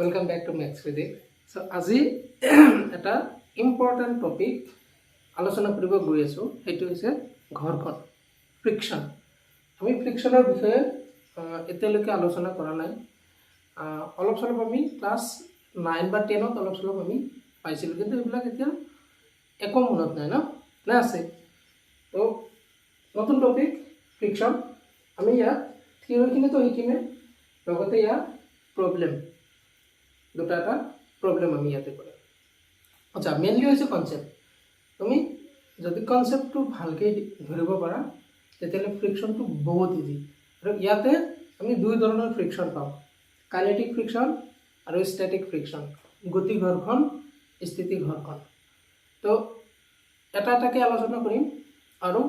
Welcome back to Max Physics. So আজি এটা important topic আলোচনা কৰিব গৈ আছোঁ, সেইটো হৈছে ঘৰখন, ফ্ৰিকশ্যন। আমি ফ্ৰিকশ্যনৰ বিষয়ে এতিয়ালৈকে আলোচনা কৰা নাই। অলপ চলপ আমি ক্লাছ 9 বা 10ত অলপ চলপ আমি পাইছিলোঁ, কিন্তু এইবিলাক এতিয়া একো মনত নাই না আছে। তো নতুন টপিক ফ্ৰিকশ্যন। আমি ইয়াত থিয়ৰিখিনিতো শিকিমে, লগতে ইয়াৰ প্ৰব্লেম দুটা এটা প্ৰব্লেম আমি ইয়াতে কৰিম। আচ্ছা, মেইনলি হৈছে কনচেপ্ট। তুমি যদি কনচেপ্টটো ভালকৈ ধৰিব পাৰা তেতিয়াহ'লে ফ্ৰিকশ্যনটো বহুত ইজি। আৰু ইয়াতে আমি দুই ধৰণৰ ফ্ৰিকশ্যন পাওঁ, কাইনেটিক ফ্ৰিকশ্যন আৰু ষ্টেটিক ফ্ৰিকশ্যন, গতি ঘৰ্ষণ, স্থিতি ঘৰ্ষণ। তো এটা এটাকৈ আলোচনা কৰিম। আৰু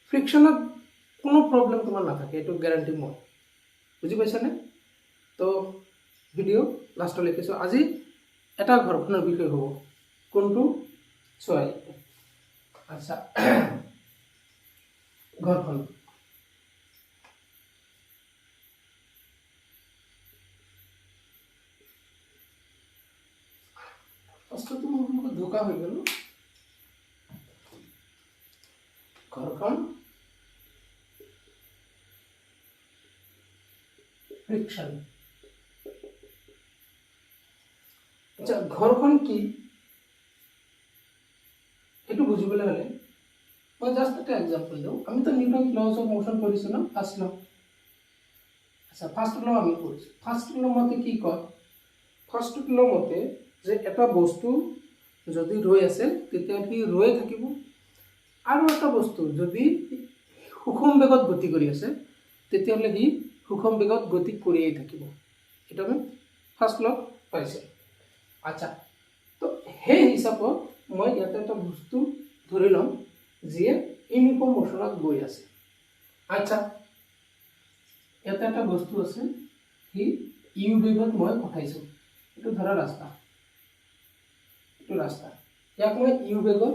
ফ্ৰিকশ্যনত কোনো প্ৰব্লেম তোমাৰ নাথাকে, এইটো গেৰাণ্টি মই। বুজি পাইছানে? তো ভিডিঅ' লাষ্টলৈ লিখিছোঁ। আজি এটা ঘৰখনৰ বিষয়ে হ'ব, কোনটো চোৱা। আচ্ছা, ঘৰখন ফাৰ্ষ্টটো মোৰ ধোকা হৈ গ'ল। ঘৰখন ফ্ৰিকশ্যন। আচ্ছা, ঘৰখন কি এইটো বুজিবলৈ হ'লে মই জাষ্ট এটা এক্সাম্পল দিওঁ। আমিতো নিউটন লজ অফ মোশ্যন পঢ়িছোঁ ন, ফাৰ্ষ্ট ল। আচ্ছা, ফাৰ্ষ্ট ল আমি পঢ়িছোঁ। ফাৰ্ষ্ট ল মতে কি কয়? ফাৰ্ষ্ট ল মতে যে এটা বস্তু যদি ৰৈ আছে তেতিয়া সি ৰৈ থাকিব, আৰু এটা বস্তু যদি সুষম বেগত গতি কৰি আছে তেতিয়াহ'লে সি সুষম বেগত গতি কৰিয়েই থাকিব। এইটো আমি ফাৰ্ষ্ট ল পাইছোঁ। আচ্ছা, তো সেই হিচাপত মই ইয়াতে এটা বস্তু ধৰি ল'ম যিয়ে ইউনিফৰ্ম মোশ্যনত গৈ আছে। আচ্ছা, ইয়াতে এটা বস্তু আছে, সি ইউ বেগত মই পঠাইছোঁ। এইটো ধৰা ৰাস্তা, এইটো ৰাস্তা, ইয়াক মই ইউ বেগত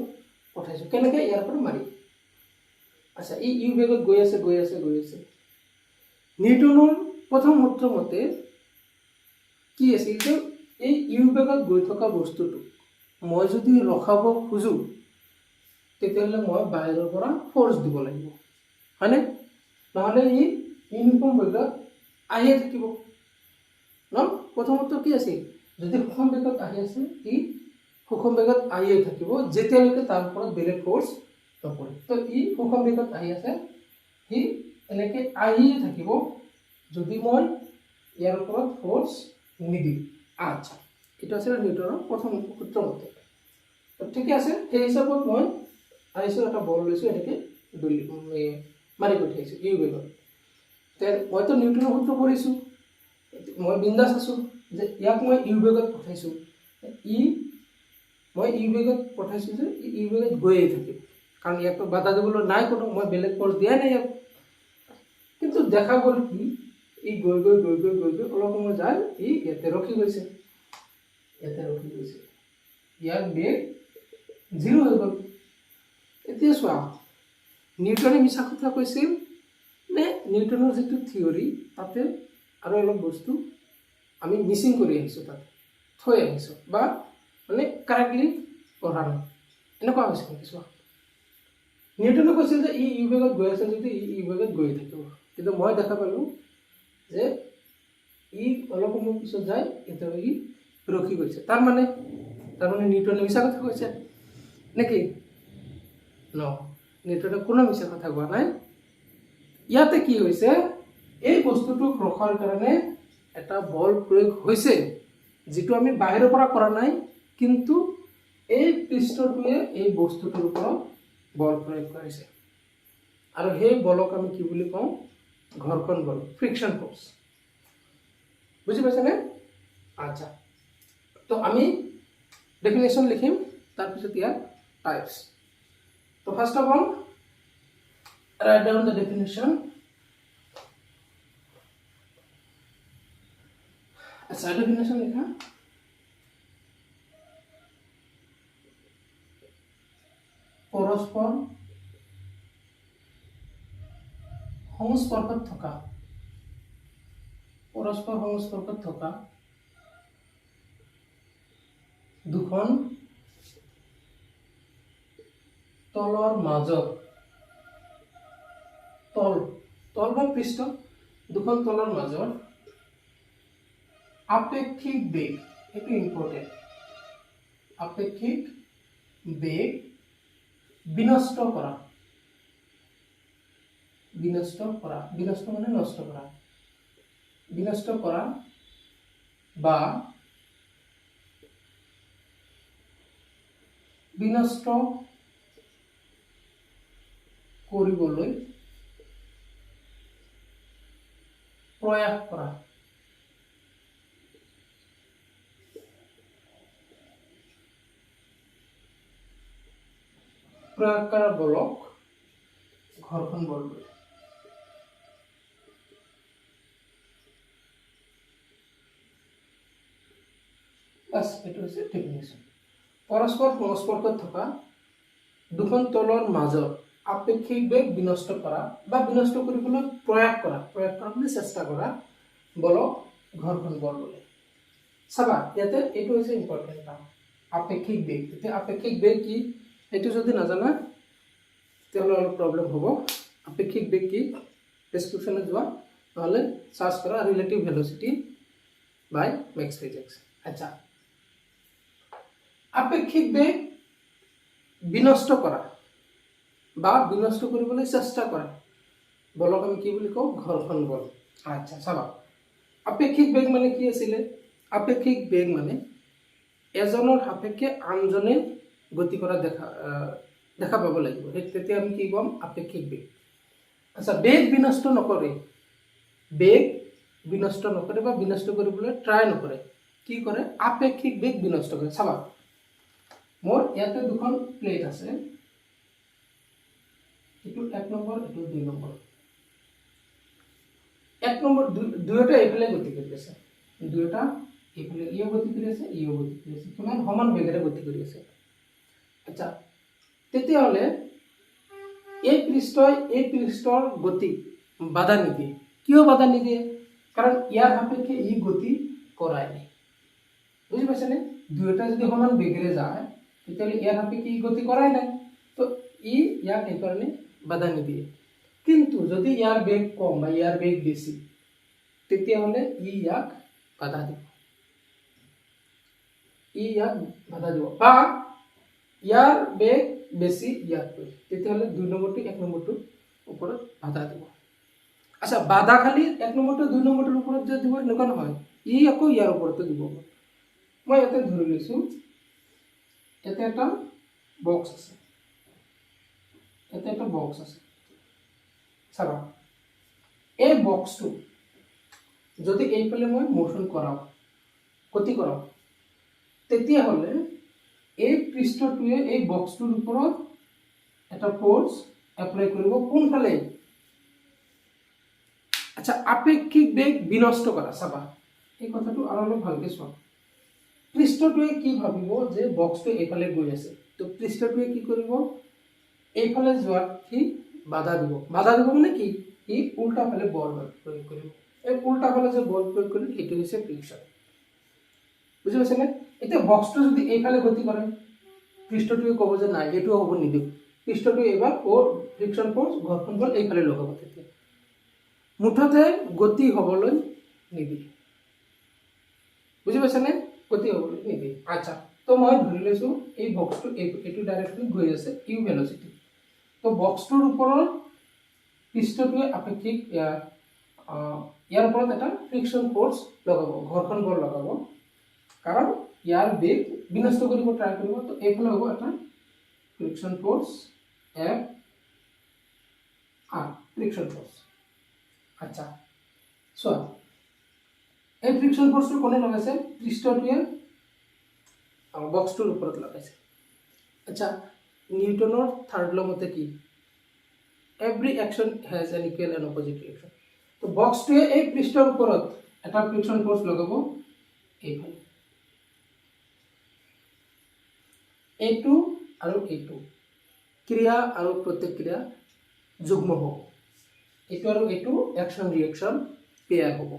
পঠাইছোঁ। কেনেকৈ? ইয়াৰ পৰা মাৰি। আচ্ছা, ই ইউ বেগত গৈ আছে গৈ আছে গৈ আছে। নিউটনৰ প্ৰথম সূত্ৰ মতে কি আছিল যে এই ইউ বেগত গৈ থকা বস্তুটো মই যদি ৰখাব খোজোঁ তেতিয়াহ'লে মই বাহিৰৰ পৰা ফ'ৰ্চ দিব লাগিব, হয়নে? নহ'লে ই ইউনিফৰ্ম বেগত আহিয়ে থাকিব ন। প্ৰথমতে কি আছিল? যদি সুষম বেগত আহি আছে ই সুষম বেগত আহিয়ে থাকিব যেতিয়ালৈকে তাৰ ওপৰত বেলেগ ফ'ৰ্চ নপৰে। তো ই সুষম বেগত আহি আছে, সি এনেকৈ আহিয়ে থাকিব যদি মই ইয়াৰ ওপৰত ফ'ৰ্চ নিদিওঁ। আচ্ছা, এইটো আছিল নিউটনৰ প্ৰথম সূত্ৰ মতে। ঠিকে আছে, সেই হিচাপত মই আহিছোঁ, এটা বল লৈছোঁ, এনেকৈ মাৰি পঠিয়াইছোঁ ইউ বেগত। মইতো নিউটনৰ সূত্ৰ পঢ়িছোঁ, মই বিন্দাছ আছোঁ যে ইয়াক মই ইউ বেগত পঠাইছোঁ। মই ইউ বেগত পঠাইছোঁ যে ইউ বেগত গৈয়ে থাকিব, কাৰণ ইয়াকতো বাধা দিবলৈ নাই কোনো, মই বেলেগ ফ'ৰ্চ দিয়াই নাই ইয়াক। কিন্তু দেখা গ'ল কি ই গৈ গৈ গৈ গৈ গৈ গৈ অলপ সময় যায়, ই ইয়াতে ৰখি গৈছে, ইয়াতে ৰখি গৈছে, ইয়াৰ বেগ 0 হৈ গ'ল। এতিয়া চোৱা, নিউটনে মিছা কথা কৈছিল নে নিউটনৰ যিটো থিয়ৰী তাতে আৰু অলপ বস্তু আমি মিচিং কৰি আহিছোঁ, তাতে থৈ আহিছোঁ, বা মানে কাৰেক্টলি পঢ়া নাই, এনেকুৱা হৈছে নেকি? চোৱা, নিউটনে কৈছিল যে ই ইউ বেগত গৈ আছে যদি ই ইউ বেগত গৈ থাকিব, কিন্তু মই দেখা পালোঁ যে ই অলপ সময় পিছত যায়, এতিয়া ই ৰখি গৈছে। তাৰমানে নিউটনে মিছা কথা কৈছে নেকি? ন, নিউটনে কোনো মিছা কথা কোৱা নাই। ইয়াতে কি হৈছে, এই বস্তুটোক ৰখাৰ কাৰণে এটা বল প্ৰয়োগ হৈছে, যিটো আমি বাহিৰৰ পৰা কৰা নাই, কিন্তু এই পৃষ্ঠটোৱে এই বস্তুটোৰ ওপৰত বল প্ৰয়োগ কৰিছে। আৰু সেই বলক আমি কি বুলি কওঁ? ঘৰ্ষণ বল, ফ্ৰিকশ্যন ফ'ৰ্চ। বুজি পাইছেনে? আচ্ছা, তো আমি ডেফিনেশ্যন লিখিম, তাৰপিছত ইয়াৰ টাইপছ। তো first of all write down the definition. আচ্ছা, ডেফিনেশ্যন লিখা। পৰস্পৰ সংস্পৰ্শত থকা দুখন তলৰ মাজত তল বা পৃষ্ঠ দুখন তলৰ মাজত আপেক্ষিক বেগ, এটো ইম্পৰ্টেণ্ট, আপেক্ষিক বেগ বিনষ্ট কৰা, বিনষ্ট মানে নষ্ট কৰা, বিনষ্ট কৰা বা বিনষ্ট কৰিবলৈ প্ৰয়াস কৰা, প্ৰয়োগ কৰা বলক ঘৰ্ষণ বল বোলে। বাস এটো হৈছে ডেফিনেশ্যন। পৰস্পৰ সংস্পৰ্শত থকা দুখন তলৰ মাজত আপেক্ষিক বেগ বিনষ্ট কৰা বা বিনষ্ট কৰিবলৈ প্ৰয়াস কৰা মানে চেষ্টা কৰা বলক ঘৰ্ষণ বল বোলে। চাবা ইয়াতে এইটো হৈছে ইম্পৰ্টেণ্ট কাম, আপেক্ষিক বেগ। এতিয়া আপেক্ষিক বেগ কি এইটো যদি নাজানা তেতিয়াহ'লে অলপ প্ৰব্লেম হ'ব। আপেক্ষিক বেগ কি ডেছক্ৰিপশ্যনত যোৱা, নহ'লে চাৰ্চ কৰা ৰিলেটিভ ভেল'চিটি বাই মেক্স ফিজিক্স। আচ্ছা, আপেক্ষিক বেগ বিনষ্ট কৰা বা বিনষ্ট কৰিবলৈ চেষ্টা কৰা বলক আমি কি বুলি কওঁ? ঘৰ্ষণ বল। আচ্ছা চাবা, আপেক্ষিক বেগ মানে কি আছিলে? আপেক্ষিক বেগ মানে এজনৰ সাপেক্ষে আনজনে গতি কৰা দেখা পাব লাগিব, তেতিয়া আমি কি ক'ম? আপেক্ষিক বেগ। আচ্ছা, বেগ বিনষ্ট নকৰে, বেগ বিনষ্ট নকৰে বা বিনষ্ট কৰিবলৈ ট্ৰাই নকৰে, কি কৰে? আপেক্ষিক বেগ বিনষ্ট কৰে। চাবা, মোৰ ইয়াতে দুখন প্লেট আছে, এইটো 1 নম্বৰ, এইটো 2 নম্বৰ। 1 নম্বৰ দুয়োটা এইফালে গতি কৰি আছে, দুয়োটা এইফালে ইও গতি কৰি আছে, ইও গতি কৰি আছে, কিমান সমান বেগেৰে গতি কৰি আছে। আচ্ছা, তেতিয়াহ'লে এই পৃষ্ঠৰ গতি বাধা নিদিয়ে। কিয় বাধা নিদিয়ে? কাৰণ ইয়াৰ সাপেক্ষে ই গতি কৰাই নাই। বুজি পাইছেনে? দুয়োটা যদি সমান বেগেৰে যায় তেতিয়াহ'লে ইয়াৰ সাপেক্ষে ই গতি কৰাই নাই, তো ই ইয়াক সেইকাৰণে বাধা নিদিয়ে। কিন্তু যদি ইয়াৰ বেগ কম বা ইয়াৰ বেগ বেছি তেতিয়াহ'লে ই ইয়াক বাধা দিব, বা ইয়াৰ বেগ বেছি ইয়াতকৈ, তেতিয়াহ'লে 2 নম্বৰটো 1 নম্বৰটোৰ ওপৰত বাধা দিব। আচ্ছা, বাধা খালি 1 নম্বৰটো 2 নম্বৰটোৰ ওপৰত যে দিব এনেকুৱা নহয়, ই আকৌ ইয়াৰ ওপৰতো দিব। মই ইয়াতে ধৰি লৈছোঁ, ইয়াতে এটা বক্স আছে, চাবা, এই বক্সটো যদি এইফালে মই মোশন কৰাওঁ, গতি কৰাওঁ, তেতিয়াহ'লে এই পৃষ্ঠটোৱে এই বক্সটোৰ ওপৰত এটা ফ'ৰ্চ এপ্লাই কৰিব কোনফালে? আচ্ছা, আপেক্ষিক বেগ বিনষ্ট কৰা। চাবা, এই কথাটো আৰু অলপ ভালকৈ চোৱা। পৃষ্ঠটোৱে কি ভাবিব যে বক্সটো এইফালে গৈ আছে, তো পৃষ্ঠটোৱে কি কৰিব? এইফালে যোৱাত সি বাধা দিব। বাধা দিব মানে কি? সি উল্টা ফালে বল প্ৰয়োগ কৰিব। এই উল্টা ফালে যে বল প্ৰয়োগ কৰিব সেইটো হৈছে ফ্ৰিকশ্যন। বুজি পাইছেনে? এতিয়া বক্সটো যদি এইফালে গতি কৰে, পৃষ্ঠটোৱে ক'ব যে নাই, এইটোও হ'ব নিদিওঁ, পৃষ্ঠটোৱে এইবাৰ ফ্ৰিকশ্যন ফ'ৰ্চ ঘৰ্ষণ বল এইফালে লগাব। তেতিয়া মুঠতে গতি হ'বলৈ নিদিয়ে। বুজি পাইছেনে? গতি হ'বলৈ নিদিয়ে। আচ্ছা, তো মই ধৰি লৈছোঁ এই বক্সটো এইটো ডাইৰেকশ্যনত গৈ আছে, ইউ ভেল'চিটি। তো বক্সটোৰ ওপৰত পৃষ্ঠটোৱে আপেক্ষিক ইয়াৰ ওপৰত এটা ফ্ৰিকশ্যন ফ'ৰ্চ লগাব, ঘৰ্ষণ বল লগাব, কাৰণ ইয়াৰ বেগ বিনষ্ট কৰিব ট্ৰাই কৰিব। তো এইফালে হ'ব এটা friction force F R, friction force. আচ্ছা চোৱা, এই ফ্ৰিকশ্যন ফ'ৰ্চটো কোনে লগাইছে? পৃষ্ঠটোৱে বক্সটোৰ ওপৰত লগাইছে। আচ্ছা, নিউটনৰ থাৰ্ড ল মতে কি? Every action has N equal and opposite reaction. তো বক্সটোৱে এই পৃষ্ঠৰ ওপৰত এটা ফ্ৰিকশ্যন ফ'ৰ্চ লগাব এইফালে, এইটো আৰু এইটো ক্ৰিয়া আৰু প্ৰতিক্ৰিয়া যুগ্ম হ'ব, এইটো আৰু এইটো একশ্যন ৰিয়েকশ্যন পেয়াৰ হ'ব।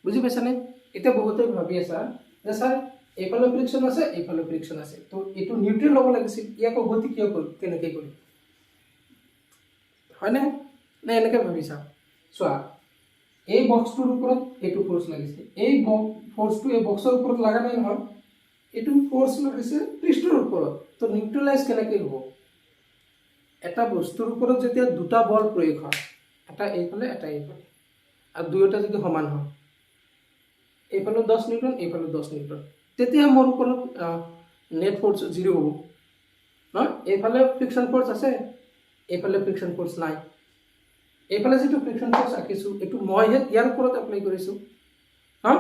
বুজি পাইছানে? এতিয়া বহুতে ভাবি আছা যে ছাৰ এইফালে ফ্ৰিকশ্যন আছে, এইফালে ফ্ৰিকশ্যন আছে, তো এইটো নিউট্ৰেল হ'ব লাগিছিল, ইয়াকো গতি কিয় কৰিম, কেনেকৈ কৰিম, হয়নে? নে এনেকৈ ভাবিছা? চোৱা, এই বক্সটোৰ ওপৰত এইটো ফ'ৰ্চ লাগিছে, এই ফ'ৰ্চটো এই বক্সৰ ওপৰত লগা নাই নহয়, এইটো ফ'ৰ্চ লাগিছে পৃষ্ঠৰ ওপৰত, তো নিউট্ৰেলাইজ কেনেকৈ হ'ব? এটা বস্তুৰ ওপৰত যেতিয়া দুটা বল প্ৰয়োগ হয়, এটা এইফালে এটা এইফালে, আৰু দুয়োটা যদি সমান হয়, এইফালে 10 নিউটন, এইফালে 10 নিউটন, তেতিয়া মোৰ ওপৰত নেট ফ'ৰ্চ 0 হ'ব নহয়। এইফালে ফ্ৰিকশ্যন ফ'ৰ্চ আছে, এইফালে ফ্ৰিকশ্যন ফ'ৰ্চ নাই। এইফালে যিটো ফ্ৰিকশ্যন ফ'ৰ্চ ৰাখিছোঁ, এইটো মইহে ইয়াৰ ওপৰত এপ্লাই কৰিছোঁ, হা?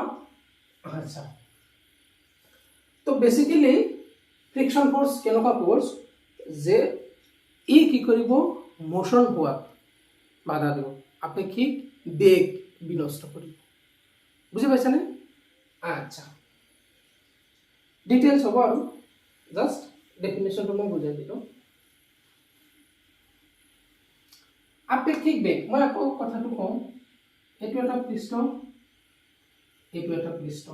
আচ্ছা, তো বেচিকেলি ফ্ৰিকশ্যন ফ'ৰ্চ কেনেকুৱা ফ'ৰ্চ যে ই কি কৰিব, মোশ্যন হোৱাত বাধা দিব, আপেক্ষিক বেগ বিনষ্ট কৰিব। বুজি পাইছানে? আচ্ছা, ডিটেইলছ হ'ব আৰু জাষ্ট ডেফিনেশ্যনটো মই বুজাই দিলোঁ। আপেক্ষিক বেগ, মই আকৌ কথাটো কওঁ, এইটো এটা পৃষ্ঠ, এইটো এটা পৃষ্ঠ,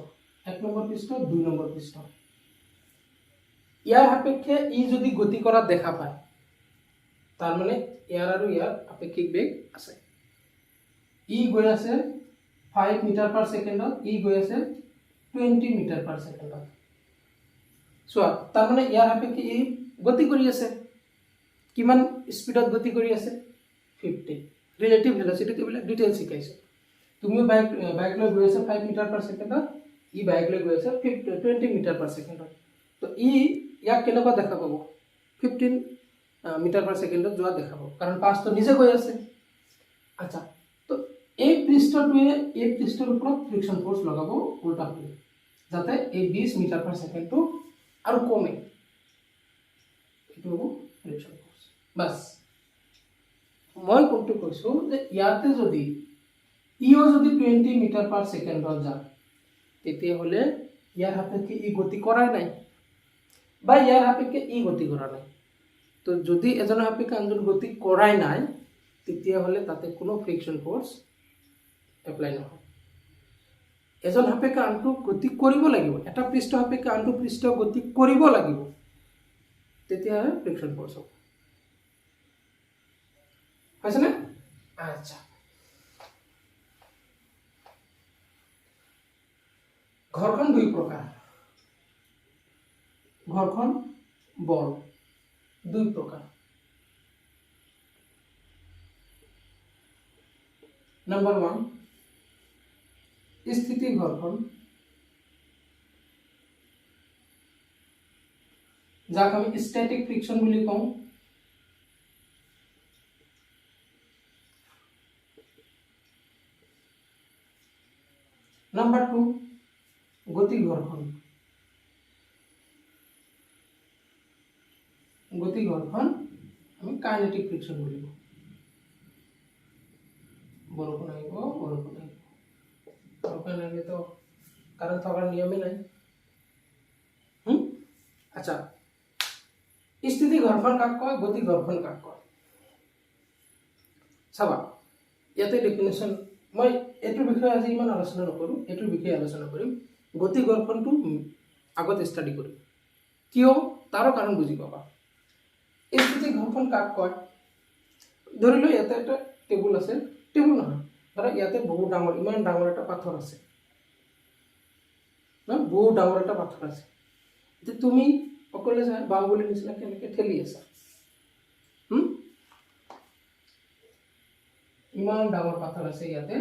1 নম্বৰ পৃষ্ঠ, 2 নম্বৰ পৃষ্ঠ। ইয়াৰ সাপেক্ষে ই যদি গতি কৰা দেখা পায়, তাৰমানে ইয়াৰ আৰু ইয়াৰ আপেক্ষিক বেগ আছে। ই গৈ আছে 5 মিটাৰ পাৰ ছেকেণ্ডত, ই গৈ আছে 20 মিটাৰ পাৰ ছেকেণ্ডত। চোৱা, তাৰমানে ইয়াৰ সাপেক্ষে ই গতি কৰি আছে, কিমান স্পীডত গতি কৰি আছে, 50। ৰিলেটিভ ভেলচিটিটো এইবিলাক ডিটেইলছ শিকাইছোঁ। তুমিও বাইক লৈ গৈ আছে 5 মিটাৰ পাৰ ছেকেণ্ডত, ই বাইক লৈ গৈ আছে 20 মিটাৰ পাৰ ছেকেণ্ডত, তো ই ইয়াক কেনেকুৱা দেখা পাব, 15 মিটাৰ পাৰ ছেকেণ্ডত যোৱা দেখা পাব, কাৰণ পাছটো নিজে গৈ আছে। আচ্ছা, তো এই পৃষ্ঠটোৱে এই পৃষ্ঠৰ ওপৰত ফ্ৰিকশ্যন ফ'ৰ্চ লগাব উল্টা কৰি, যাতে এই 20 মিটাৰ পাৰ ছেকেণ্ডটো আৰু কমে, এইটো হ'ব ফ্ৰিকশ্যন ফ'ৰ্চ। বাছ, মই কোনটো কৈছোঁ যে ইয়াতে যদি ইও যদি 20 মিটাৰ পাৰ ছেকেণ্ডত যায়, তেতিয়াহ'লে ইয়াৰ সাপেক্ষে ই গতি কৰাই নাই, বা ইয়াৰ সাপেক্ষে ই গতি কৰা নাই। তো যদি এজনৰ সাপেক্ষে আনজন গতি কৰাই নাই, তেতিয়াহ'লে তাতে কোনো ফ্ৰিকশ্যন ফ'ৰ্চ এপ্লাই নহয়। এজন সাপেক্ষে আনটো গতি কৰিব লাগিব, এটা পৃষ্ঠ সাপেক্ষে আনটো পৃষ্ঠ গতি কৰিব লাগিব, তেতিয়াহে ফ্ৰিকশ্যন ফ'ৰ্চ হ'ব। হৈছেনে? আচ্ছা, ঘৰ্ষণ 2 প্ৰকাৰ, ঘৰ্ষণ বল 2 প্ৰকাৰ। নম্বৰ 1, স্থিতি ঘৰ্ষণ, যাক আমি ষ্টেটিক ফ্ৰিকশ্যন বুলি কওঁ। নম্বৰ 2, গতি ঘৰ্ষণ, গতি ঘৰ্ষণ আমি কাইনেটিক ফ্ৰিকশ্যন বুলি কওঁ। বৰষুণ আহিব, বৰষুণ আহিব, বৰষুণ আহিলেতো কাৰেণ্ট থকাৰ নিয়মেই নাই। আচ্ছা, স্থিতি ঘৰ্ষণ কাক কয়, গতি ঘৰ্ষণ কাক কয়? চাবা, ইয়াতে ডেফিনেশ্যন, মই এইটোৰ বিষয়ে আজি ইমান আলোচনা নকৰোঁ, এইটোৰ বিষয়ে আলোচনা কৰিম। গতি ঘৰ্ষণটো আগত ষ্টাডি কৰিম, কিয় তাৰো কাৰণ বুজি পাবা। স্থিতি ঘৰ্ষণ কাক কয়? ধৰি লওঁ ইয়াতে এটা টেবুল আছে, টেবুল নহয়, ধৰা ইয়াতে বহুত ডাঙৰ, ইমান ডাঙৰ এটা পাথৰ আছে ন, বহুত ডাঙৰ এটা পাথৰ আছে। এতিয়া তুমি অকলে চাই বাহুবলীৰ নিচিনা কেনেকৈ ঠেলি আছা, ইমান ডাঙৰ পাথৰ আছে ইয়াতে,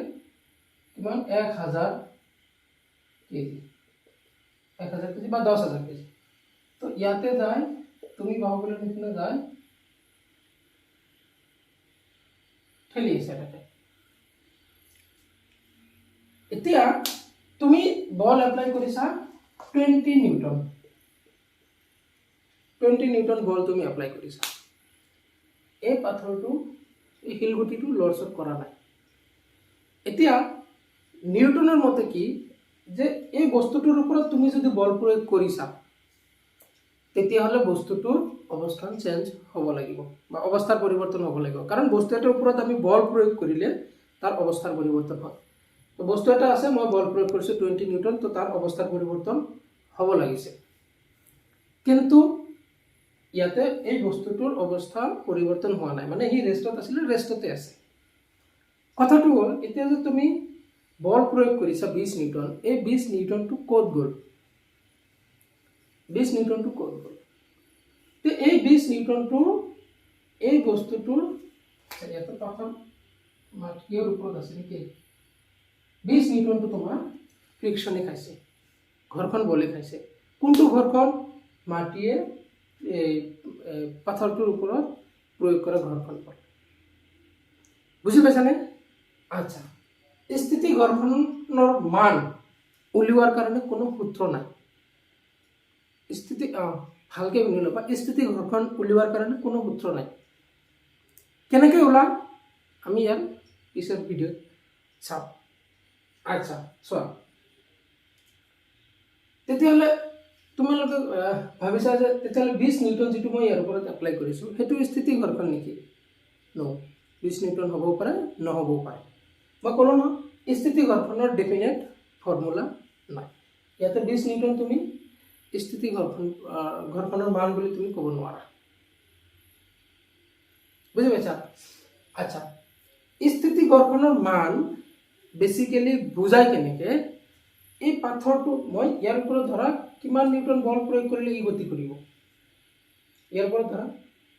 কিমান 1000 কেজি, 1000 কেজি বা 10,000 কেজি। তো ইয়াতে যায়, তুমি বাহুবলীৰ নিচিনা যায় ঠেলি আছে তাতে। এতিয়া তুমি বল এপ্লাই কৰিছা 20 নিউটন, 20 নিউটন বল তুমি এপ্লাই কৰিছা। এই পাথৰটো, এই শিলগুটিটো লৰচৰ কৰা নাই। এতিয়া নিউটনৰ মতে কি, যে এই বস্তুটোৰ ওপৰত তুমি যদি বল প্ৰয়োগ কৰিছা, তেতিয়াহ'লে বস্তুটোৰ অৱস্থান চেঞ্জ হ'ব লাগিব, বা অৱস্থাৰ পৰিৱৰ্তন হ'ব লাগিব, কাৰণ বস্তু এটাৰ ওপৰত আমি বল প্ৰয়োগ কৰিলে তাৰ অৱস্থাৰ পৰিৱৰ্তন হয়। তো বস্তু এটা আছে, মই বল প্ৰয়োগ কৰিছোঁ 20 নিউটন, তো তাৰ অৱস্থাৰ পৰিৱৰ্তন হ'ব লাগিছে, কিন্তু ইয়াতে এই বস্তুটোৰ অৱস্থা পৰিৱৰ্তন হোৱা নাই, মানে সি ৰেষ্টত আছিলে, ৰেষ্টতে আছে। কথাটো হ'ল এতিয়া যে তুমি বল প্ৰয়োগ কৰিছা 20 নিউটন, এই 20 নিউটনটো ক'ত গ'ল? 20 নিউটনটো ক'ত গ'ল? তে এই 20 নিউটনটো এই বস্তুটোৰ ইয়াতে প্ৰথম মাটিৰ ওপৰত আছে নেকি? 20 নিউটনটো তোমাৰ ফ্ৰিকশ্যনে খাইছে, ঘৰখন বলে খাইছে। কোনটো ঘৰখন? মাটিয়ে পাথৰটোৰ ওপৰত প্ৰয়োগ কৰা ঘৰখন বল। বুজি পাইছানে? আচ্ছা, স্থিতি ঘৰ্ষণৰ মান উলিওৱাৰ কাৰণে কোনো সূত্ৰ নাই। স্থিতি ভালকৈ শুনি ল'বা, স্থিতি ঘৰ্ষণ উলিওৱাৰ কাৰণে কোনো সূত্ৰ নাই। কেনেকৈ ওলাম আমি ইয়াৰ পিছৰ ভিডিঅ'ত চাওঁ। আচ্ছা চোৱা, তেতিয়াহ'লে তোমালোকে ভাবিছা যে তেতিয়াহ'লে 20 নিউটন যিটো মই ইয়াৰ ওপৰত এপ্লাই কৰিছোঁ সেইটো স্থিতি ঘৰ্ষণ নেকি? ন, 20 নিউটন হ'বও পাৰে, নহ'বও পাৰে। মই ক'লো ন, স্থিতি ঘৰ্ষণৰ ডেফিনেট ফৰ্মুলা নাই। ইয়াতে 20 নিউটন তুমি স্থিতি ঘৰ্ষণৰ মান বুলি তুমি ক'ব নোৱাৰা। বুজি পাইছা? আচ্ছা, স্থিতি ঘৰ্ষণৰ মান বেচিকেলি বুজাই কেনেকৈ, এই পাথৰটো মই ইয়াৰ ওপৰত ধৰা কিমান নিউটন বল প্ৰয়োগ কৰিলে ই গতি কৰিব। ইয়াৰ ওপৰত ধৰা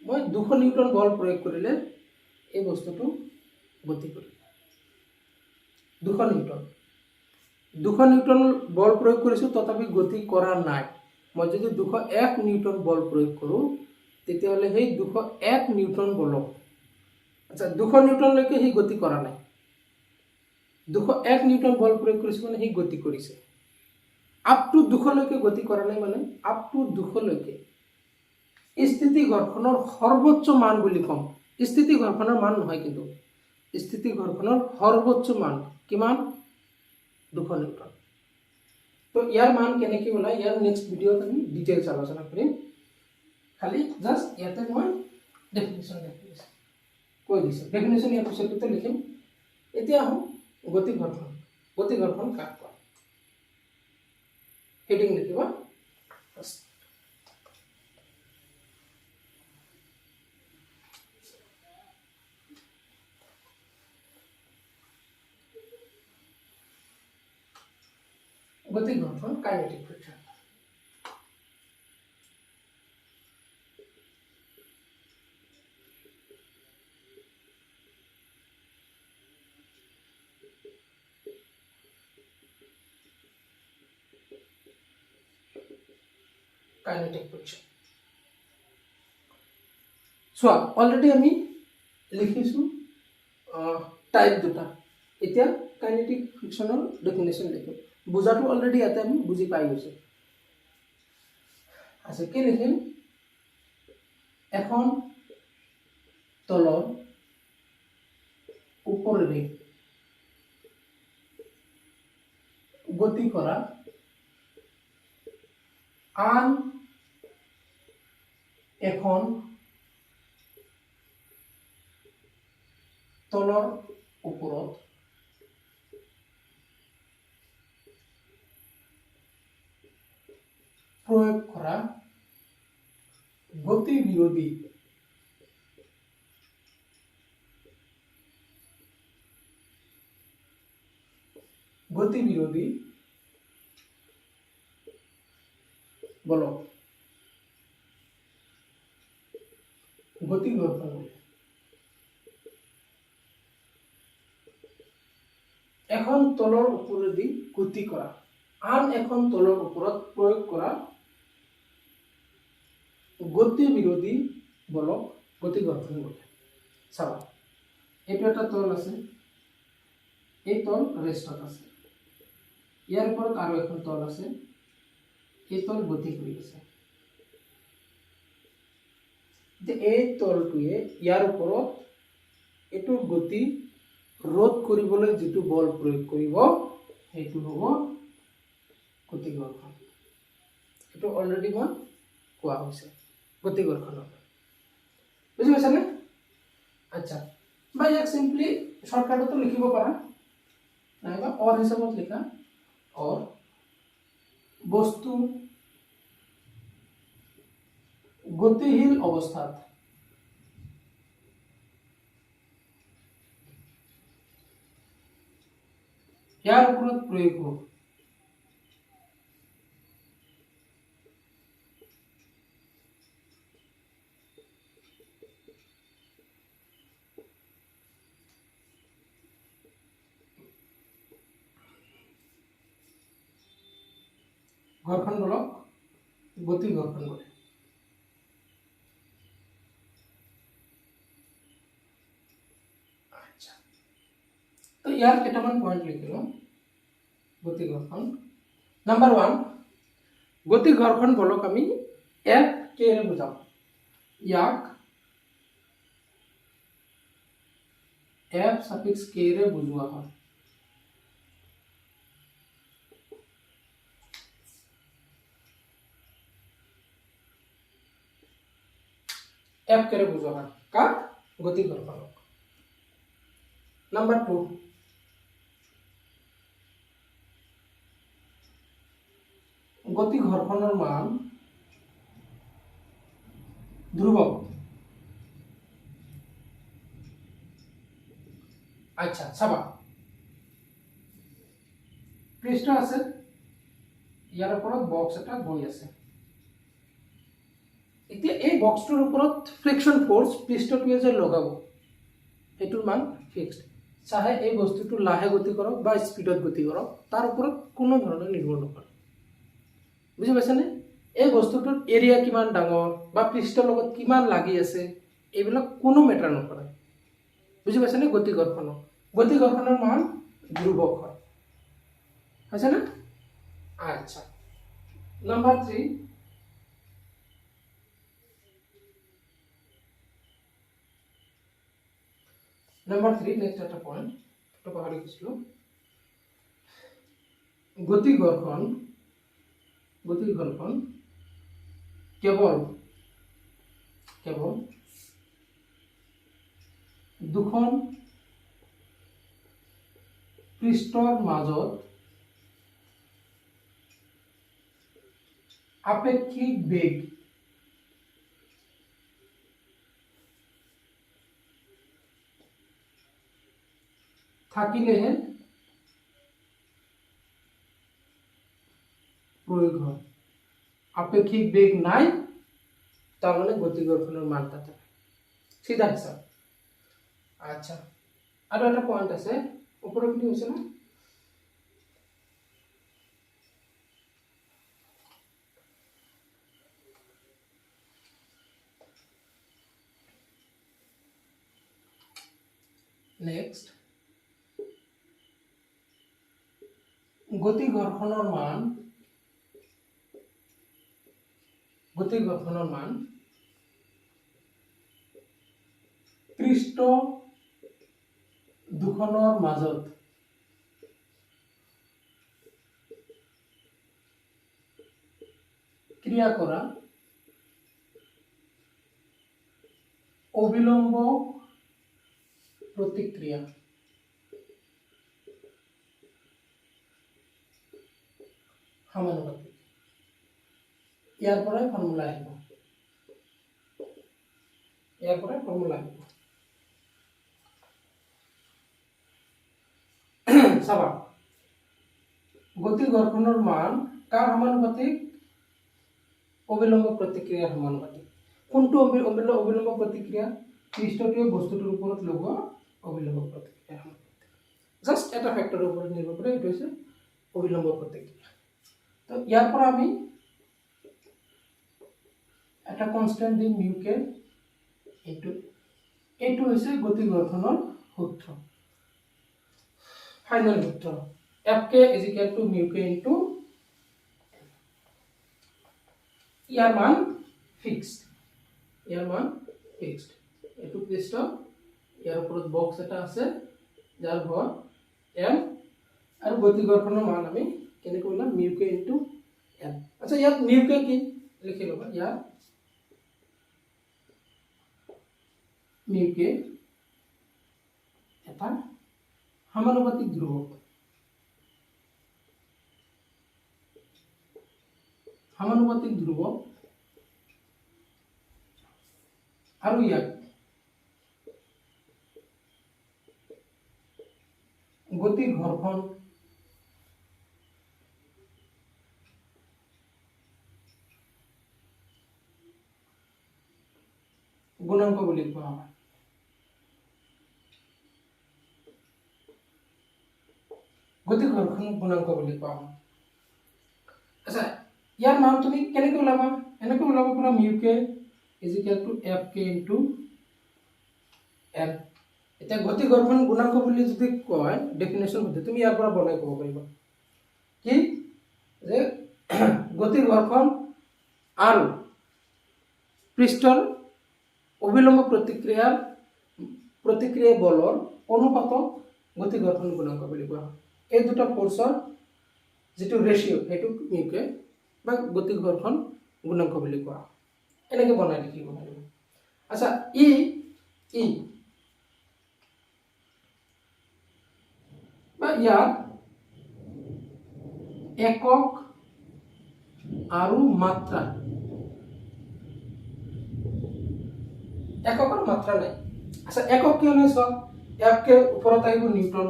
মই 200 নিউটন বল প্ৰয়োগ কৰিলে এই বস্তুটো গতি কৰিব। 200 নিউটন বল প্ৰয়োগ কৰিছোঁ, তথাপি গতি কৰা নাই। মই যদি 201 নিউটন বল প্ৰয়োগ কৰোঁ তেতিয়াহ'লে সেই 201 নিউটন বলক, আচ্ছা 200 নিউটনলৈকে সি গতি কৰা নাই, 201 নিউটন বল প্ৰয়োগ কৰিছোঁ মানে সি গতি কৰিছে। আপ টু 200লৈকে গতি কৰা নাই, মানে আপ টু 200লৈকে স্থিতি ঘৰ্ষণৰ সৰ্বোচ্চ মান বুলি ক'ম। স্থিতি ঘৰ্ষণৰ মান নহয়, কিন্তু স্থিতি ঘৰ্ষণৰ সৰ্বোচ্চ মান কিমান? 200 নিউটন। তো ইয়াৰ মান কেনেকৈ ওলায় ইয়াৰ নেক্সট ভিডিঅ'ত আমি ডিটেইলছ আলোচনা কৰিম। খালি জাষ্ট ইয়াতে মই ডেফিনেশ্যন কৈ দিছোঁ, ডেফিনেশ্যন ইয়াৰ পিছতে লিখিম। এতিয়া আহোঁ গতি ঘৰ্ষণ। গতি ঘৰ্ষণ কাক কয়? হেডিং লিখিবা ফাৰ্ষ্ট। গতি ঘৰ্ষণ কাইনেটিক ফ্ৰিকশন। কাইনেটিক ফ্ৰিকশন চোৱা, অলৰেডি আমি লিখিছোঁ টাইপ দুটা। এতিয়া কাইনেটিক ফ্ৰিকশনৰ ডেফিনেশ্যন লিখিম। বুজাটো অলৰেডি ইয়াতে আমি বুজি পাই গৈছোঁ। আচ্ছা, কি লিখিম? এখন তলৰ ওপৰেৰে গতি কৰা আন এখন তলৰ ওপৰত প্ৰয়োগ কৰা গতি বিৰোধী বলক গতি ঘৰ্ষণ বলে। এখন তলৰ ওপৰেদি গতি কৰা আন এখন তলৰ ওপৰত প্ৰয়োগ কৰা গতি বিৰোধী বলক গতি ঘৰ্ষণ বলে। চাবা, এইটো এটা তল আছে, এই তল ৰেষ্টত আছে, ইয়াৰ ওপৰত আৰু এখন তল আছে, এই তল গতি কৰি আছে। এই তলটোৱে ইয়াৰ ওপৰত এইটো গতি ৰোধ কৰিবলৈ যিটো বল প্ৰয়োগ কৰিব সেইটো হ'ব গতি ঘৰ্ষণ। এইটো অলৰেডি মই কোৱা হৈছে গতি ঘৰ্ষণৰ। বুজি পাইছানে? আচ্ছা, বা ইয়াক চিম্পলি শৰ্টকাটতো লিখিব পাৰা, নাইবা অৰ হিচাপত লিখা। অৰ বস্তু গতিশীল অৱস্থাত ইয়াৰ ওপৰত প্ৰয়োগ হ'ব। ঘৰখন বলক গতি ঘৰখন বলে। আচ্ছা, তো ইয়াৰ কেইটামান পইণ্ট লিখিলোঁ। গতি ঘৰখন নাম্বাৰ 1, গতি ঘৰখন বলক আমি এফ কেৰে বুজাম। ইয়াক এফ সাফিক্স কেৰে বুজোৱা হয়। এফ কেৰে বুজোৱা হয় কাক? গতি ঘৰখনক। নাম্বাৰ 2, গতি ঘৰখনৰ মান ধ্ৰুৱক। আচ্ছা চাবা, পৃষ্ঠ আছে, ইয়াৰ ওপৰত বক্স এটা গৈ আছে। এতিয়া এই বক্সটোৰ ওপৰত ফ্ৰিকশন ফোৰ্স পৃষ্ঠটোৱে যে লগাব সেইটোৰ মান ফিক্সড। চাহে এই বস্তুটো লাহে গতি কৰক বা স্পীডত গতি কৰক, তাৰ ওপৰত কোনো ধৰণৰ নিৰ্ভৰ নকৰে। বুজি পাইছেনে? এই বস্তুটোৰ এৰিয়া কিমান ডাঙৰ বা পৃষ্ঠৰ লগত কিমান লাগি আছে এইবিলাক কোনো মেটাৰ নকৰে। বুজি পাইছেনে? গতি ঘৰখনৰ মান ধ্ৰুৱক হয়। হৈছেনে? আচ্ছা, নাম্বাৰ 3, নেক্সট এটা পইণ্ট এটা পাহৰি গৈছিলোঁ। গতি ঘৰখন কেৱল দুখন পৃষ্ঠৰ মাজত আপেক্ষিক বেগ থাকিলেহে প্রয়োগ হয়। আপেক্ষিক বেগ নাই, তার মানে গতি ঘর্ষণের মানটা থাকে। সিধা হিসাব। আচ্ছা, আর একটা পয়েন্ট আছে, উপরে কি হয়েছে না? নেক্সট, গতি ঘর্ষণের মান পৃষ্ঠ দুখনৰ মাজত ক্ৰিয়া কৰা অবিলম্ব প্ৰতিক্ৰিয়া সমানুপাতিক। ইয়াৰ পৰাই ফৰ্মুলা আহিব। চাবা, গতি ঘৰ্ষণেৰ মান কাৰ সমানুপাতিক? অবিলম্ব প্ৰতিক্ৰিয়াৰ সমানুপাতিক। কোনটো অবিলম্ব প্ৰতিক্ৰিয়া? পৃষ্ঠটোৱে বস্তুটোৰ ওপৰত লগোৱা অবিলম্ব প্ৰতিক্ৰিয়া সমানুপাতিক। জাস্ট এটা ফ্যাক্টৰৰ ওপৰত নিৰ্ভৰ কৰে, এইটো হৈছে অবিলম্ব প্ৰতিক্ৰিয়া। তো ইয়াৰ পৰা আমি এটা কনস্ট্যান্ট দিম মিউ কে ইনটু এইটো হৈছে গতি ঘৰ্ষণৰ সূত্ৰ। ফাইনাল সূত্ৰ Fk is equal to mu k into ইয়াৰ মান ফিক্সড। এইটো পৃষ্ঠ, ইয়াৰ ওপৰত বক্স এটা আছে যাৰ ভৰ m, আৰু গতি ঘৰ্ষণৰ মান আমি কেনেকৈ কৰিলাম? মিউ কে ইনটু m। আচ্ছা, ইয়াত মিউ কে কি লিখি ল'বা। ইয়াত মিউ কে এটা সমানুপাতিক ধ্ৰুৱক। আৰু ইয়াক গতি ঘৰ্ষণ গুণাঙ্ক বুলি কোৱা হয়। গতি ঘৰ্ষণ গুণাঙ্ক বুলি কোৱা হয়। আচ্ছা, ইয়াৰ মান তুমি কেনেকৈ ওলাবা? এনেকৈ ওলাব পাৰা mu K is equal to F K into N. এতিয়া গতি ঘৰ্ষণ গুণাঙ্ক বুলি যদি কয় ডেফিনেশ্যন সুধে, তুমি ইয়াৰ পৰা বনাই ক'ব পাৰিবা কি যে গতি ঘৰ্ষণ আৰু পৃষ্ঠৰ অবিলম্ব প্ৰতিক্ৰিয়া বলৰ অনুপাতক গতি ঘৰ্ষণ গুণাঙ্ক বুলি কোৱা হয়। এই দুটা ফৰ্চৰ যিটো ৰেচিঅ' সেইটো মিউকে বা গতি ঘৰ্ষণ গুণাঙ্ক বুলি কোৱা হয়। এনেকৈ বনাই লিখিব পাৰিব। আচ্ছা, ই বা ইয়াত একক আৰু মাত্ৰা, একক আৰু মাত্ৰা নাই। আচ্ছা, একক কিয় নাই চোৱা, এফ কে ওপৰত আহিব নিউটন,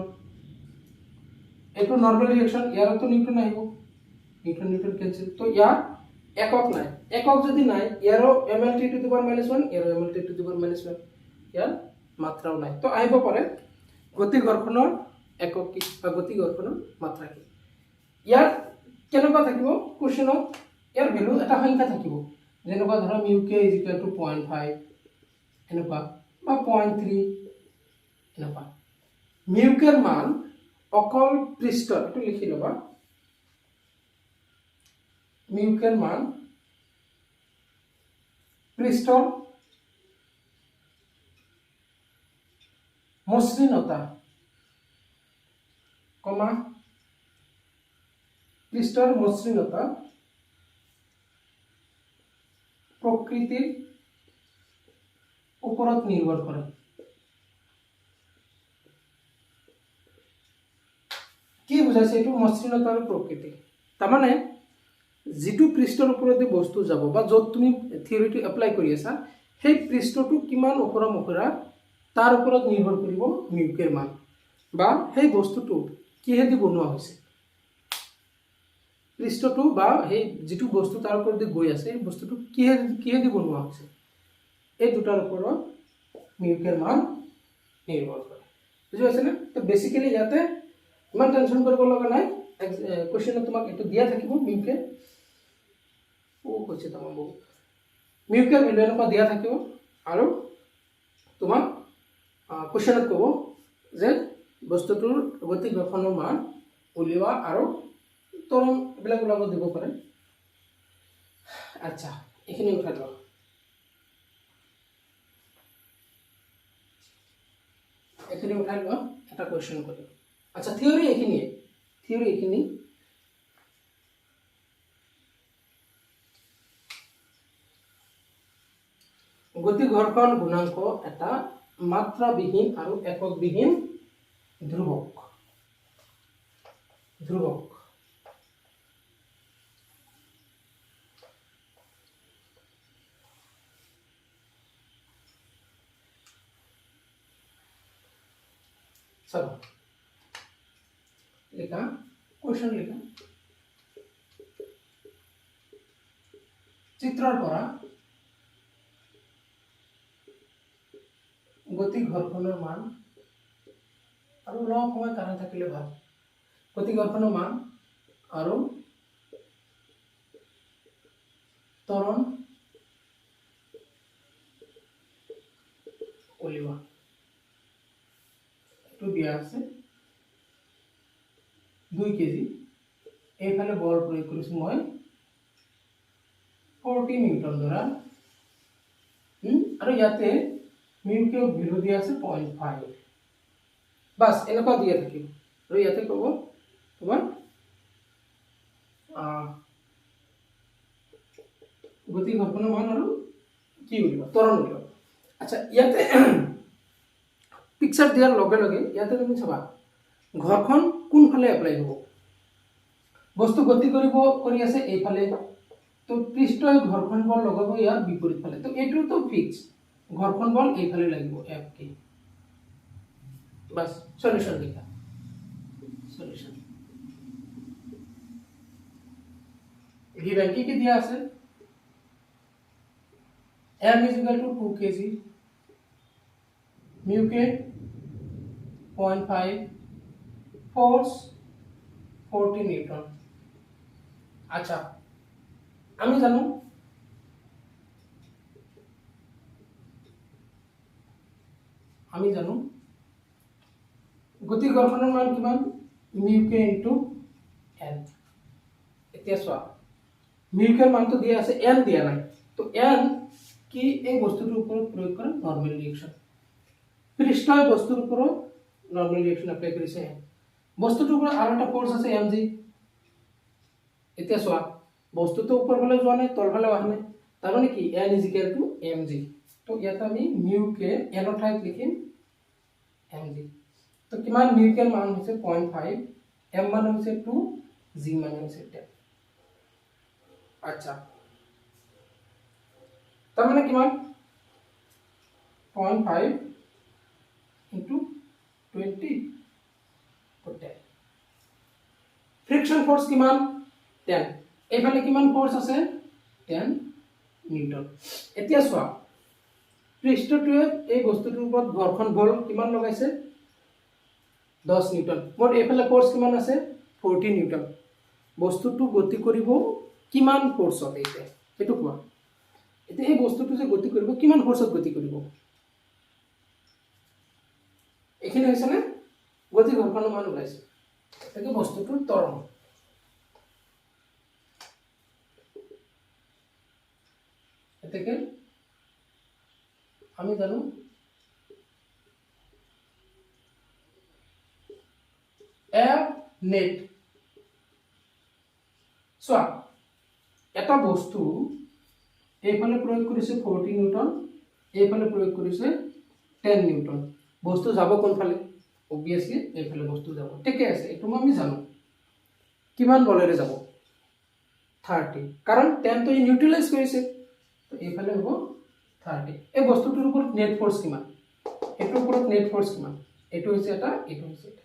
এইটো নৰ্মেল ৰিয়েকশ্যন, ইয়াৰতো নিউটন আহিব, নিউটন কেনসেল, তো ইয়াৰ একক নাই। একক যদি নাই, ইয়াৰো mlt টু দি পাৱাৰ -1, ইয়াৰো mlt টু দি পাৱাৰ -1, ইয়াৰ মাত্ৰাও নাই। তো আহিব পাৰে গতি ঘৰ্ষণৰ একক কি বা গতি ঘৰ্ষণৰ মাত্ৰা কি। ইয়াৰ কেনেকুৱা থাকিব কুৱেশ্যনত, ইয়াৰ ভ্যালু এটা সংখ্যা থাকিব, যেনেকুৱা ধৰা mu K is equal to 0.5 এনেকুৱা বা 0.3 এনেকুৱা। মিউ কেৰ মান অকল পৃষ্ঠৰ, এইটো লিখি ল'বা, মিউ কেৰ মান পৃষ্ঠৰ মসৃণতা কমা পৃষ্ঠৰ মসৃণতা প্ৰকৃতিৰ ওপৰত নিৰ্ভৰ কৰে। কি বুজাইছে এইটো মসৃণতা আৰু প্ৰকৃতি? তাৰমানে যিটো পৃষ্ঠৰ ওপৰতে বস্তু যাব বা য'ত তুমি থিয়ৰিটো এপ্লাই কৰি আছা, সেই পৃষ্ঠটো কিমান ওপৰা মুখৰা তাৰ ওপৰত নিৰ্ভৰ কৰিব মিউকেৰ মান, বা সেই বস্তুটো কিহেদি বনোৱা হৈছে, পৃষ্ঠটো বা সেই যিটো বস্তু তাৰ ওপৰত গৈ আছে সেই বস্তুটো কিহেদি বনোৱা হৈছে, এই দুটাৰ ওপৰত মিউকেৰ মান নিৰ্ভৰ কৰে। বুজি পাইছেনে? তো বেচিকেলি ইয়াতে ইমান টেনশ্যন কৰিব লগা নাই, কুৱেশ্যনত তোমাক এইটো দিয়া থাকিব মিউকে কৈছে তোমাক বহুত মিউকেৰ ভেলু এনেকুৱা দিয়া থাকিব, আৰু তোমাক কুৱেশ্যনত ক'ব যে বস্তুটোৰ গতি ঘৰ্ষণৰ মান উলিওৱা আৰু ত্বৰণ এইবিলাক ওলাব দিব পাৰে। আচ্ছা, এইখিনি উঠাই লোৱা। এইখিনি উঠাই লোৱা, এটা কুৱেশ্যন কৰিম। আচ্ছা, থিয়ৰি এইখিনি গতি ঘৰ্ষণ গুণাঙ্ক এটা মাত্ৰাবিহীন আৰু এককবিহীন ধ্ৰুৱক চলো লিখা, কুৱেশ্যন লিখা। চিত্ৰৰ পৰা গতি ঘৰ্ষণৰ মান, আৰু অলপ সময় কাৰন থাকিলে ভাল, গতি ঘৰ্ষণৰ মান আৰু ত্বৰণ উলিওৱা, এইটো দিয়া আছে 2 কেজি। এইফালে বল প্ৰয়োগ কৰিছো মই 40 নিউটন ধৰা, আৰু ইয়াতে মিউকে ভ্যালু দিয়া আছে 0.5, বাস এনেকুৱা দিয়া থাকিব। আৰু ইয়াতে ক'ব তোমাৰ গতি ঘৰ্ষণৰ মান আৰু কি উলিওৱা, ত্বৰণ উলিওৱা। আচ্ছা, ইয়াতে পিকচাৰ দিয়াৰ লগে লগে ইয়াতে তুমি চাবা ঘৰ্ষণ কোনফালে এপ্লাই হ'ব। বস্তু গতি কৰি আছে এইফালে, তো পৃষ্ঠই ঘৰ্ষণ বল লগাব ইয়াৰ বিপৰীত ফালে, তো এইটোতো ফিক্স। ঘৰখন বল এইফালে লাগিব এফ কে বাস সলিউশন লিখা সলিউশন গিভেন কি দিয়া আছে m is equal to 2 kg mu k 0.5 force 40 Newton আচ্ছা আমি জানো গতি ঘৰ্ষণৰ মান কিমান mu k into n এতিয়া চোৱা mu k ৰ মানটো দিয়া আছে n দিয়া নাই তো n কি এই বস্তুটোৰ ওপৰত প্ৰয়োগ কৰা নৰ্মেল ৰিঅ্যাকচন পৃষ্ঠৰ বস্তুৰ ওপৰত নৰ্মেল ৰিঅ্যাকচন এপ্লাই কৰিছে বস্তুটোৰ ওপৰত আৰু এটা ফোৰ্স আছে mg এতিয়া চোৱা বস্তুটো ওপৰ ফালে যোৱা নাই তল ফালে অহা নাই তাৰ মানে কি n is equal to mg তো ইয়াত আমি mu k n ৰ ঠাইত লিখিম mg তো কিমান mu k ৰ মান হৈছে 0.5 m মান হৈছে 2 g মান হৈছে 10 আচ্ছা তাৰ মানে কিমান 0.5 into 20 to 10 friction force কিমান 10 এইফালে কিমান ফোর্স আছে 10 নিউটন এতিয়া চোৱা পৃষ্ঠটোৱে এই বস্তুটোৰ ওপৰত ঘৰ্ষণ বল কিমান লগাইছে 10 নিউটন মোৰ এইফালে ফোৰ্স কিমান আছে 40 নিউটন বস্তুটো গতি কৰিব কিমান ফোৰ্সত এইটো কোৱা এতিয়া এই বস্তুটো যে গতি কৰিব কিমান ফোৰ্সত গতি কৰিব এখানে হৈছে না গতি ঘৰ্ষণৰ মান ওলাইছে এটাকে বস্তুটোৰ ত্বৰণ এটাকে আমি জানো F net চোৱা এটা বস্তু এইফালে প্ৰয়োগ কৰিছে 40 নিউটন এইফালে প্ৰয়োগ কৰিছে 10 নিউটন বস্তু যাব কোনফালে obviously এইফালে বস্তু যাব ঠিকে আছে এটো আমি জানো কিমান বলেৰে যাব 30 কাৰণ 10 তো নিউট্ৰেলাইজ কৰিছে তো এইফালে হ'ব 30 এই বস্তুটোৰ ওপৰত নেট ফোৰ্স কিমান এটোৰ ওপৰত নেট ফোর্স কিমান এটো হৈছে এটা এটো হৈছে এটা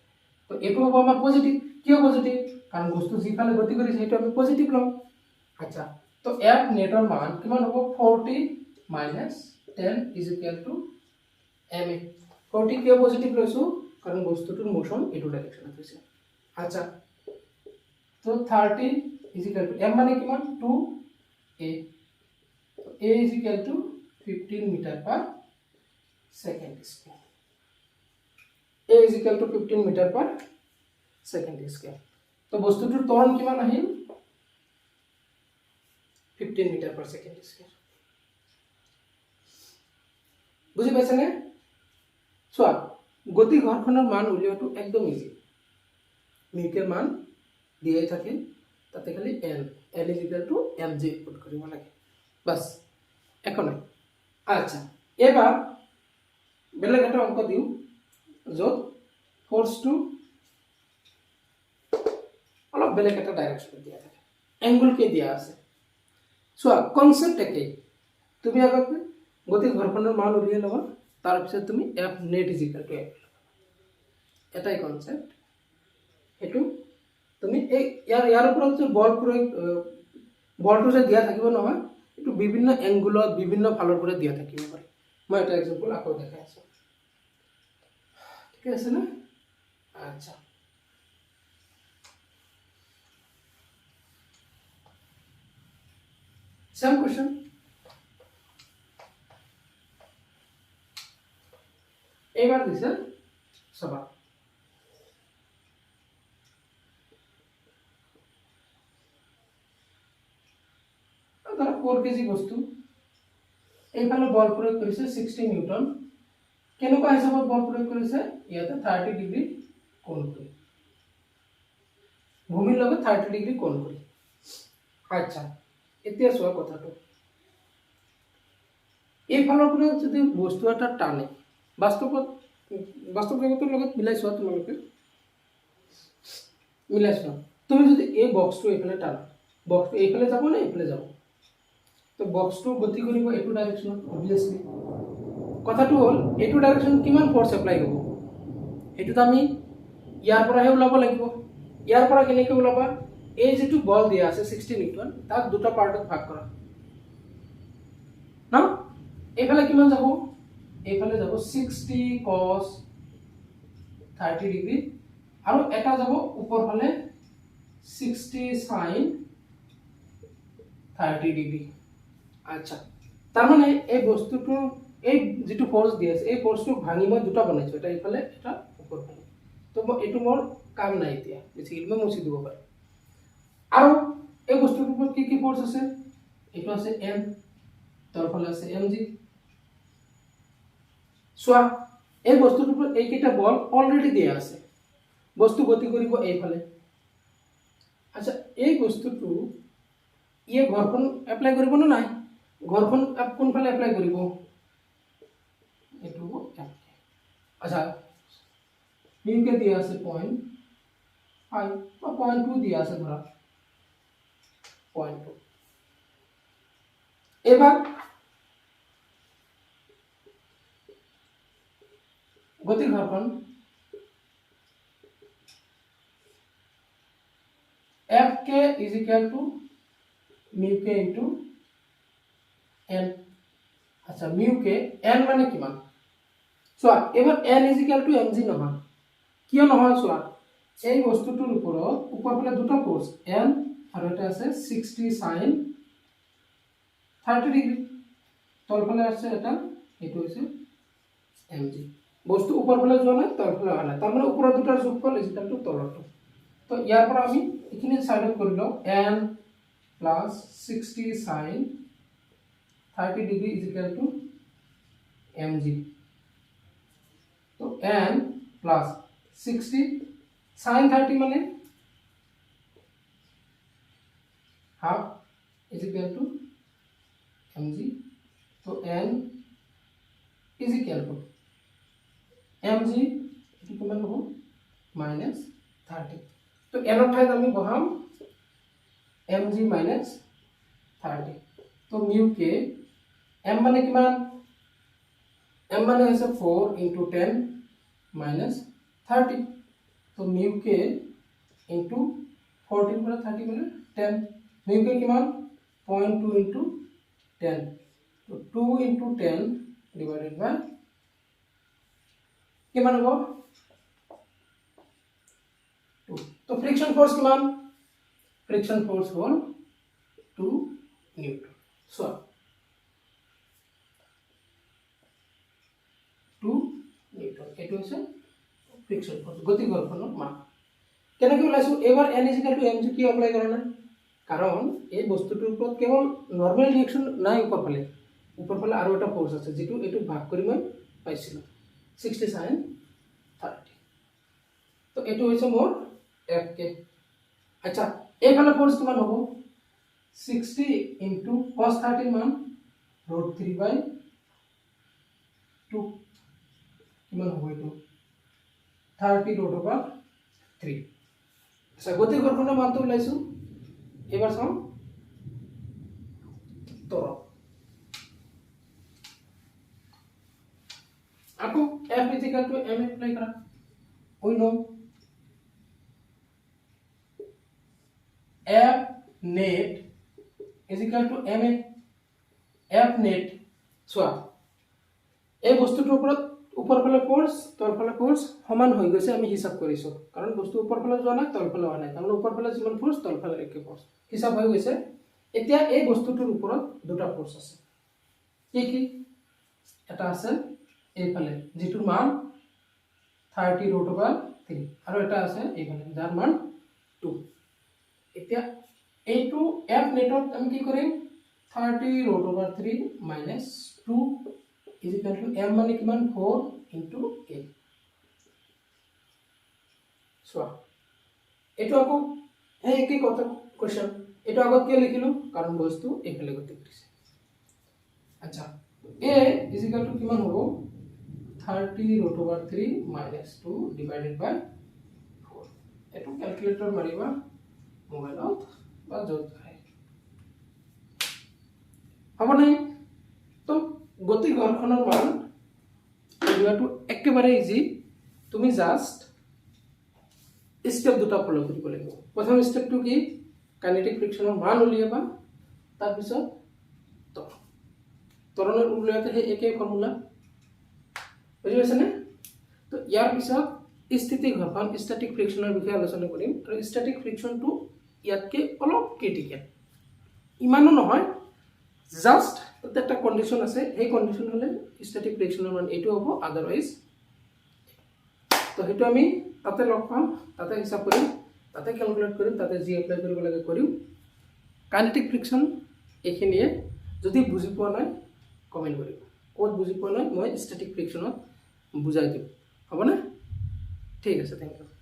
তো এটো হ'ব আমাৰ পজিটিভ কিয় পজিটিভ কাৰণ বস্তু যিফালে গতি কৰিছে সেইটো আমি পজিটিভ লম আচ্ছা তো F নেটৰ মান কিমান হ'ব 40 10 is equal to ma 40 কিয় পজিটিভ লৈছো কাৰণ বস্তুটোৰ মোশন এটো ডাইৰেকশনত হৈছে আচ্ছা তো 30 is equal to m মানে কিমান 2a তো a is equal to 15 meter per second square a is equal to 15 meter per second square তো বস্তুটোৰ ত্বৰণ কিমান আহিল 15 meter per second square বুজি পাইছানে চোৱা গতি ঘৰ্ষণৰ মান উলিওৱাটো একদম ইজি মিউকেৰ মান দিয়াই থাকে তাতে খালি n is equal to mg put কৰিব লাগে বাস এখন আচ্ছা এবাৰ বেলেগ এটা অংক দিও যত ফোৰ্সটো অলপ বেলেগ এটা ডাইৰেকশন দিয়া থাকে এংগল কে দিয়া আছে চোৱা কনসেপ্ট একেই তুমি আগতে গতি ঘৰ্ষণৰ মান উলিয়াই লবা তাৰ পিছত তুমি F net is equal to F এটাই কনসেপ্ট এটো তুমি এই ইয়াৰ ওপৰত যে বল প্ৰয়োগ বলটো যে দিয়া থাকিব নহয় এটো বিভিন্ন এংগুলত বিভিন্ন ফালৰ পৰা দিয়া থাকিব পাৰে মই এটা এক্সাম্পল আকৌ দেখাই আছো ঠিক আছে না আচ্ছা same question এবাৰ দিছে সবা ধৰা 4 কেজি বস্তু এইফালে বল প্ৰয়োগ কৰিছে 60 নিউটন কেনেকুৱা হিচাপত বল প্ৰয়োগ কৰিছে ইয়াতে 30 ডিগ্ৰী কোণ কৰি ভূমিৰ লগত 30 ডিগ্ৰী কোণ কৰি আচ্ছা এতিয়া চোৱা কথাটো এইফালৰ পৰা যদি বস্তু এটা টানে বাস্তৱ জগতৰ লগত মিলাই চোৱা তোমালোকে মিলাই চোৱা তুমি যদি এই বক্সটো এইফালে টানা বক্সটো এইফালে যাব না এইফালে যাব তো বক্সটো গতি কৰিব এইটো ডাইৰেকশনত obviously কথাটো হ'ল এইটো ডাইৰেকশ্যন কিমান ফ'ৰ্চ এপ্লাই হ'ব এইটোতো আমি ইয়াৰ পৰাহে ওলাব লাগিব ইয়াৰ পৰা কেনেকৈ ওলাবা এই যেটো বল দিয়া আছে 60 নিউটন তাক দুটা পাৰ্টত ভাগ কৰা না এইফালে কিমান যাব এইফালে যাব 60 cos 30 ডিগ্ৰী আৰু এটা যাব ওপৰ ফালে 60 sin 30 ডিগ্ৰী আচ্ছা তাৰ মানে এই বস্তুটো এই যেটো ফোৰ্স দি আছে এই ফোৰ্সটো ভাঙি মই দুটা বনাইছো এটা ইফালে এটা ওপৰ ফালে তো এটো মোৰ কাম নাই এতিয়া বেছিলি মই মুছি দিব পাৰো আৰু এই বস্তুটোৰ ওপৰত কি ফোৰ্স আছে এটো আছে m তাৰ ফালে আছে mg সোয়া এই বস্তুটোৰ ওপৰত এইকেইটা বল অলৰেডি দিয়া আছে বস্তু গতি কৰিব এইফালে আচ্ছা এই বস্তুটো ইয়ে ঘৰখন এপ্লাই কৰিব না নাই ঘৰখন কোনফালে এপ্লাই কৰিব এটো আচ্ছা নিউকে দিয়া আছে 0.5 বা 0.2 দিয়া আছে ধৰা 0.2 এবার গতির ঘর্ষণ Fk is equal to mu k into n আচ্ছা mu k n মানে কিমান সোয়া এবার n is equal to mg নহয় কিয় নহয় সোয়া এই বস্তুটোৰ ওপৰত উপৰফালে দুটা ফোৰ্স n আৰু এটা আছে 60 sin 30 ডিগ্ৰী তলফালে আছে এটা এটো আছে mg বস্তু উপৰফালে যোৱা নাই তলফালে অহা নাই তাৰ মানে ওপৰৰ দুটাৰ যোগফল ইজ ইকুৱেল টু তলৰটো তো ইয়াৰ পৰা আমি এখিনি সাইডত কৰি লও n plus 60 sin 30 degree is equal to mg तो n plus 60 sin 30 মানে half is equal to mg तो n is equal to mg এটো কিমান হ'ব minus 30 तो n ৰ ঠাইত আমি বহাম mg minus 30 तो mu k m মানে কিমান m মানে আছে 4 into 10 minus 30 तो mu k into 14 plus 30 মানে 10 mu k কিমান 0.2 into 10 तो 2 into 10 divided by কিমান হ'ব 2 तो फ्रिक्शन फोर्स किमान फ्रिक्शन फोर्स होल 2 न्यूटन सो 2 न्यूटन এটো আছে फ्रिक्शन फोर्स গতি ঘৰ্ষণৰ মান কেনেকৈ ওলাইছো এবাৰ n = mg কি এপ্লাই কৰা নাই কাৰণ এই বস্তুটোৰ ওপৰত কেৱল নৰমাল ৰিঅ্যাকশন নাই উপৰ ফালে আৰু এটা ফোৰ্স আছে যেটো এটো ভাগ কৰি মই পাইছিলো 60 sin 30 তো এটো হৈছে মোৰ Fk আচ্ছা এইফালে ফোর্স কিমান হ'ব 60 into cos 30 মান √3/2 কিমান হ'ব এটো 30√3 আচ্ছা গতি ঘৰ্ষণৰ মানটো ওলাইছো এবাৰ চাও তো আকৌ F is equal to m apply करा we know F net is equal to m F net সোয়া এই বস্তুটোৰ ওপৰত উপৰফালে ফোৰ্স তলফালে ফোৰ্স সমান হৈ গৈছে আমি হিসাব কৰিছো কাৰণ বস্তু উপৰফালে যোৱা নাই তলফালে অহা নাই কাৰণ উপৰফালে যিমান ফোৰ্স তলফালে একে ফোৰ্স হিসাব হৈ গৈছে এতিয়া এই বস্তুটোৰ ওপৰত দুটা ফোৰ্স আছে কি এটা আছে এইফালে যেটোৰ মান 30√3 আৰু এটা আছে এইফালে যাৰ মান 2 এতিয়া এইটো F নেটত আমি কি কৰিম 30√3 minus 2 is equal to m মানে কিমান 4 into a সো এটো আকৌ এই কি কথা কোশ্চেন এটো আগত কি লিখিলো কাৰণ বস্তু এইফালে গতি কৰিছে আচ্ছা a is equal to কিমান হ'ব 30√3 minus 2 divided by 4 এটো ক্যালকুলেটর মাৰিবা মোবাইলত বা যত আহে হ'ব নাই তো গতি ঘৰ্ষণৰ মান উলিওৱাটো একেবাৰে ইজি তুমি জাস্ট স্টেপ দুটা ফলো কৰিব লাগিব প্ৰথম স্টেপটো কি কাইনেটিক ফ্ৰিকশনৰ মান উলিয়াবা তাৰ পিছত ত্বৰণৰ উলিয়াওতে সেই একেই ফৰ্মুলা বুজি পাইছানে তো ইয়াৰ পিছত স্থিতি ঘৰ্ষণ স্ট্যাটিক ফ্ৰিকশনৰ বিষয়ে আলোচনা কৰিম আৰু স্ট্যাটিক ফ্ৰিকশনটো ইয়াতকে অলপ ক্ৰিটিকেল ইমানো নহয় জাস্ট তাতে একটা কন্ডিশন আছে এই কন্ডিশন হলে স্ট্যাটিক ফ্ৰিকশনৰ মান এইটো হ'ব আদাৰওয়াইজ তো হেতু আমি তাতে লগ পাম তাতে হিসাব কৰিম তাতে ক্যালকুলেট কৰিম তাতে জি এপ্লাই কৰিব লাগে কৰিম কাইনেটিক ফ্ৰিকশন এইখিনিয়ে যদি বুজি পোৱা নাই কমেন্ট কৰিব ক'ত বুজি পোৱা নাই মই স্ট্যাটিক ফ্ৰিকশনত বুজাই দিম হ'ব না ঠিক আছে থ্যাংক ইউ